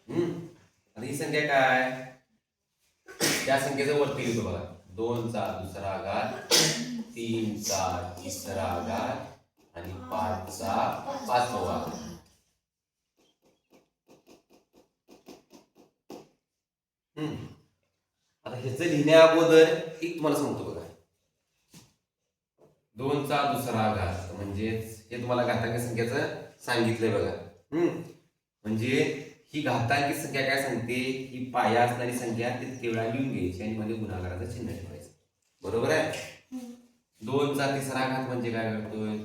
आता ही संख्या काय, त्या संख्येचं वरती लिहितो बघा. 2 चा दुसरा घात, 3 चा तिसरा घात आणि 5 चा पाचवा घात. आता ह्याचं लिहिण्या अगोदर एक तुम्हाला सांगतो बघा. 2 चा दुसरा घात म्हणजे हे तुम्हाला घातांकी संख्येचं सांगितलंय बघा. म्हणजे ही घातांकी संख्या काय सांगते, ही पाया असणारी संख्या तितके वेळा लिहून घ्यायची आणि मध्ये गुणाकाराचं चिन्ह ठेवायचं. बरोबर आहे. 2 चा तिसरा घात म्हणजे काय करतोय,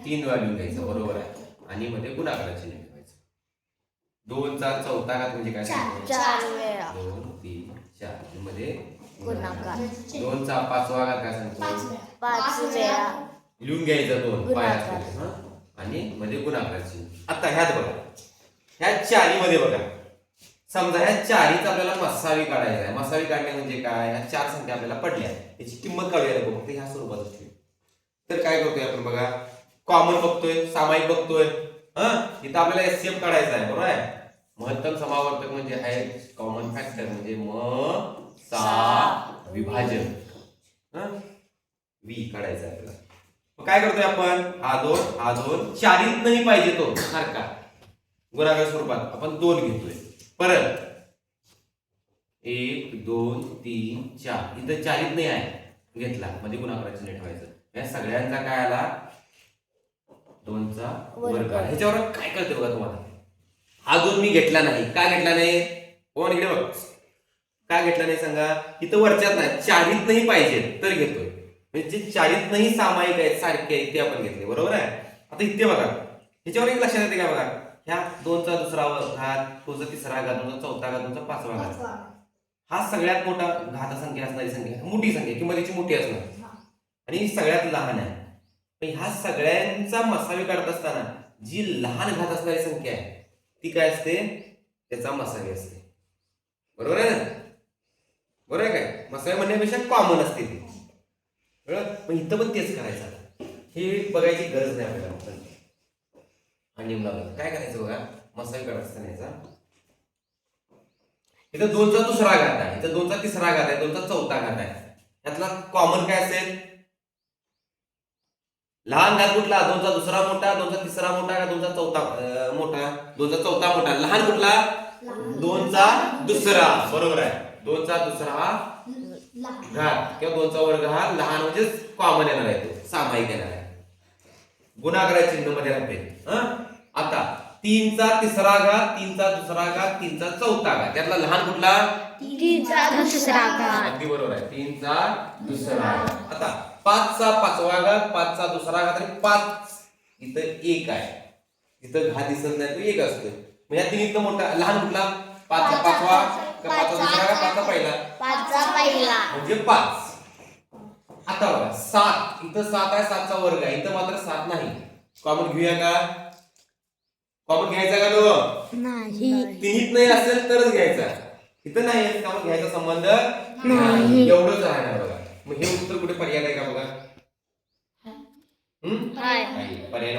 3 वेळा लिहून घ्यायचं. बरोबर आहे. आणि मध्ये गुणाकाराचं चिन्ह ठेवायचं. 2 चा चौथा घात म्हणजे काय, 4 वेळा 2 3 4 मध्ये गुणाकार. 2 चा पाचवा घात काय सांगतो, 5 वेळा लिहून घ्यायचं. 2 पाया असणारे आणि मध्ये गुणाकाराचं चिन्ह. आता ह्यात बघा, ह्या चारीमध्ये बघा, समजा ह्या चारीच आपल्याला मसावी काढायचा आहे. मसावी काढणे म्हणजे काय, ह्या 4 संख्या आपल्याला पडल्या, याची किंमत काढूया नको, फक्त ह्या स्वरूपात असते. तर काय करतोय आपण बघा, कॉमन बघतोय, सामायिक बघतोय. इथं आपल्याला एचसीएफ काढायचा आहे. बरोबर आहे. महत्तम समावर्तक म्हणजे आहे कॉमन फॅक्टर म्हणजे सा विभाजन व्ही काढायचा आहे आपल्याला. मग काय करतोय आपण, हा 2 चारीत नाही पाहिजे तो सारखा गुणाकार स्वरूपात आपण 2 घेतोय. परत 1 2 3 4 इथं चारीत नाही आहे, घेतला मध्ये गुणाकाराचं चिन्ह ठेवायचं. या सगळ्यांचा काय आला, 2 चा वर्ग. ह्याच्यावर काय कळतं बघा तुम्हाला, हा 2 मी घेतला नाही. का घेतला नाही, कोण इकडे बघ, का घेतला नाही सांगा. इथं वरच्यात नाही, चारीत नाही पाहिजे तर घेतोय. म्हणजे जे चारीत नाही सामायिक आहेत, सारखे आहेत, ते आपण घेतले. बरोबर आहे. आता इथे बघा, ह्याच्यावर एक लक्षात येते का बघा, ह्या 2 चा दुसरा घात, 2 चा तिसरा घात, 2 चा चौथा घात, 2 चा पाचवा घात, हा सगळ्यात मोठा घात संख्या असणारी संख्या, मोठी संख्या किंवा त्याची मोठी असणार आणि सगळ्यात लहान आहे. पण ह्या सगळ्यांचा मसावी काढत असताना जी लहान घात असणारी संख्या आहे ती काय असते, त्याचा मसावी असते. बरोबर आहे ना. बरोबर आहे काय, मसावी म्हणण्यापेक्षा कॉमन असते ती. बरोबर. पण इथं पण तेच करायचं, हे बघायची गरज नाही आपल्याला. आणि काय करायचं बघा, मसावी काढत असताना याचा इथं 2 चा दुसरा घात आहे, इथं 2 चा तिसरा घात आहे, 2 चा चौथा घात आहे. यातला कॉमन काय असेल, लहान घात कुठला, 2 चा दुसरा मोठा, 2 चा तिसरा मोठा का 2 चा चौथा मोठा, 2 चा चौथा मोठा. लहान कुठला, 2 चा दुसरा. बरोबर आहे. 2 चा दुसरा घात किंवा 2 चा वर्ग हा लहान म्हणजे कॉमन येणार आहे, तो सामायिक येणार आहे, गुणाकाराच्या चिन्ह मध्ये राहते. आता 3 चा तिसरा घात, 3 चा दुसरा घात, 3 चा चौथा घात, त्यातला लहान कुठला, 3 चा दुसरा घात. अगदी बरोबर आहे, 3 चा दुसरा घात. आता 5 चा पाचवा घात, 5 चा दुसरा घात आणि 5 इथं 1 आहे, इथं घात दिसत नाही, तो 1 असतो. मग या तिन्हीतला मोठा लहान कुठला, 5 चा पाचवा का 5 चा दुसरा का 5 चा पहिला, 5 चा पहिला म्हणजे 5. आता बघा 7, इथं 7 आहे, 7 चा वर्ग आहे, इथं मात्र 7 नाही. कॉमन घेऊया का, कॉमन घ्यायचा का तो नाही, तिन्हीत नाही असेल तरच घ्यायचा, इथं नाही त्यामुळे घ्यायचा संबंध नाही, एवढंच राहणार बघा. मग हे उत्तर कुठे पर्याय आहे का बघा, पर्याय